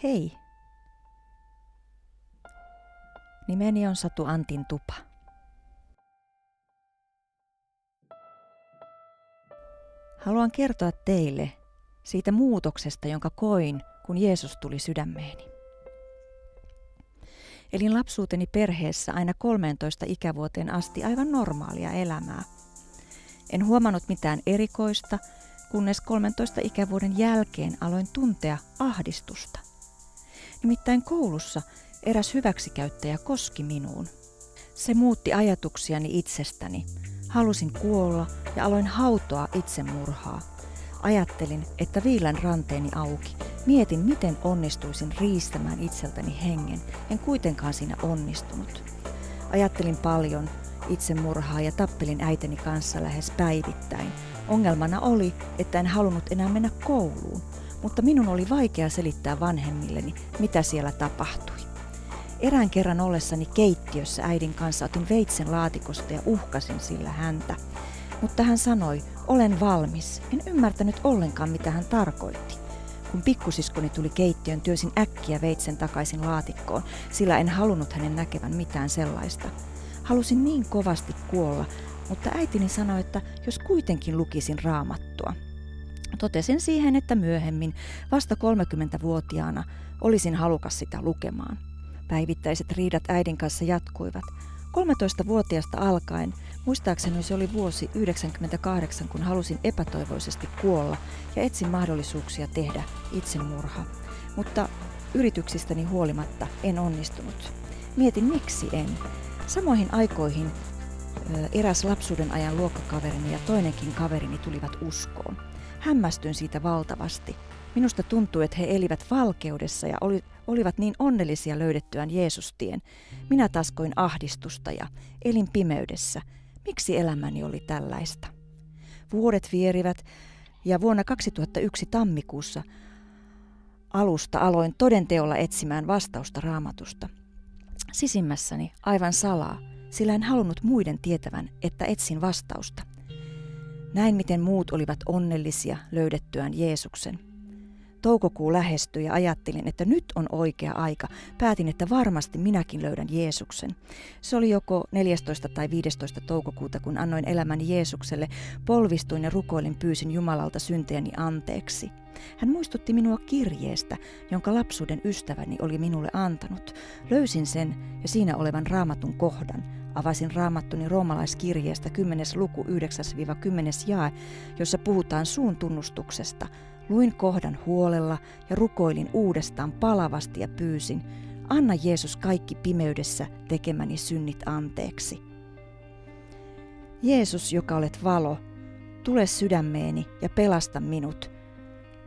Hei! Nimeni on Satu Antin Tupa. Haluan kertoa teille siitä muutoksesta, jonka koin, kun Jeesus tuli sydämeeni. Elin lapsuuteni perheessä aina 13 ikävuoteen asti aivan normaalia elämää. En huomannut mitään erikoista, kunnes 13 ikävuoden jälkeen aloin tuntea ahdistusta. Nimittäin koulussa eräs hyväksikäyttäjä koski minuun. Se muutti ajatuksiani itsestäni. Halusin kuolla ja aloin hautoa itsemurhaa. Ajattelin, että viilän ranteeni auki. Mietin, miten onnistuisin riistämään itseltäni hengen. En kuitenkaan siinä onnistunut. Ajattelin paljon itsemurhaa ja tappelin äiteni kanssa lähes päivittäin. Ongelmana oli, että en halunnut enää mennä kouluun, mutta minun oli vaikea selittää vanhemmilleni, mitä siellä tapahtui. Erään kerran ollessani keittiössä äidin kanssa otin veitsen laatikosta ja uhkasin sillä häntä. Mutta hän sanoi, olen valmis. En ymmärtänyt ollenkaan, mitä hän tarkoitti. Kun pikkusiskoni tuli keittiön, työsin äkkiä veitsen takaisin laatikkoon, sillä en halunnut hänen näkevän mitään sellaista. Halusin niin kovasti kuolla, mutta äitini sanoi, että jos kuitenkin lukisin Raamattua. Totesin siihen, että myöhemmin, vasta 30-vuotiaana, olisin halukas sitä lukemaan. Päivittäiset riidat äidin kanssa jatkuivat. 13-vuotiaasta alkaen, muistaakseni se oli vuosi 1998, kun halusin epätoivoisesti kuolla ja etsin mahdollisuuksia tehdä itsemurha. Mutta yrityksistäni huolimatta en onnistunut. Mietin, miksi en. Samoihin aikoihin eräs lapsuuden ajan luokkakaverini ja toinenkin kaverini tulivat uskoon. Hämmästyin siitä valtavasti. Minusta tuntui, että he elivät valkeudessa ja olivat niin onnellisia löydettyään Jeesustien. Minä taas koin ahdistusta ja elin pimeydessä. Miksi elämäni oli tällaista? Vuodet vierivät ja vuonna 2001 tammikuussa alusta aloin todenteolla etsimään vastausta Raamatusta. Sisimmässäni aivan salaa, sillä en halunnut muiden tietävän, että etsin vastausta. Näin, miten muut olivat onnellisia löydettyään Jeesuksen. Toukokuu lähestyi ja ajattelin, että nyt on oikea aika. Päätin, että varmasti minäkin löydän Jeesuksen. Se oli joko 14. tai 15. toukokuuta, kun annoin elämäni Jeesukselle, polvistuin ja rukoilin, pyysin Jumalalta syntejäni anteeksi. Hän muistutti minua kirjeestä, jonka lapsuuden ystäväni oli minulle antanut. Löysin sen ja siinä olevan Raamatun kohdan. Avasin Raamattuni roomalaiskirjeestä 10. luku 9-10. jae, jossa puhutaan suun tunnustuksesta. Luin kohdan huolella ja rukoilin uudestaan palavasti ja pyysin, anna Jeesus kaikki pimeydessä tekemäni synnit anteeksi. Jeesus, joka olet valo, tule sydämeeni ja pelasta minut.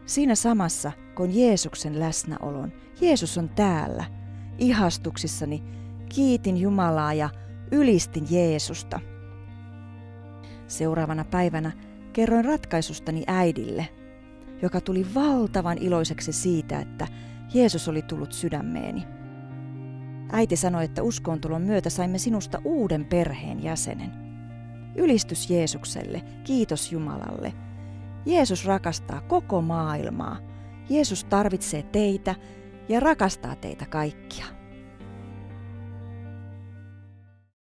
Siinä samassa koin Jeesuksen läsnäolon. Jeesus on täällä. Ihastuksissani kiitin Jumalaa ja ylistin Jeesusta. Seuraavana päivänä kerroin ratkaisustani äidille, joka tuli valtavan iloiseksi siitä, että Jeesus oli tullut sydämeeni. Äiti sanoi, että uskontulon myötä saimme sinusta uuden perheen jäsenen. Ylistys Jeesukselle, kiitos Jumalalle. Jeesus rakastaa koko maailmaa. Jeesus tarvitsee teitä ja rakastaa teitä kaikkia.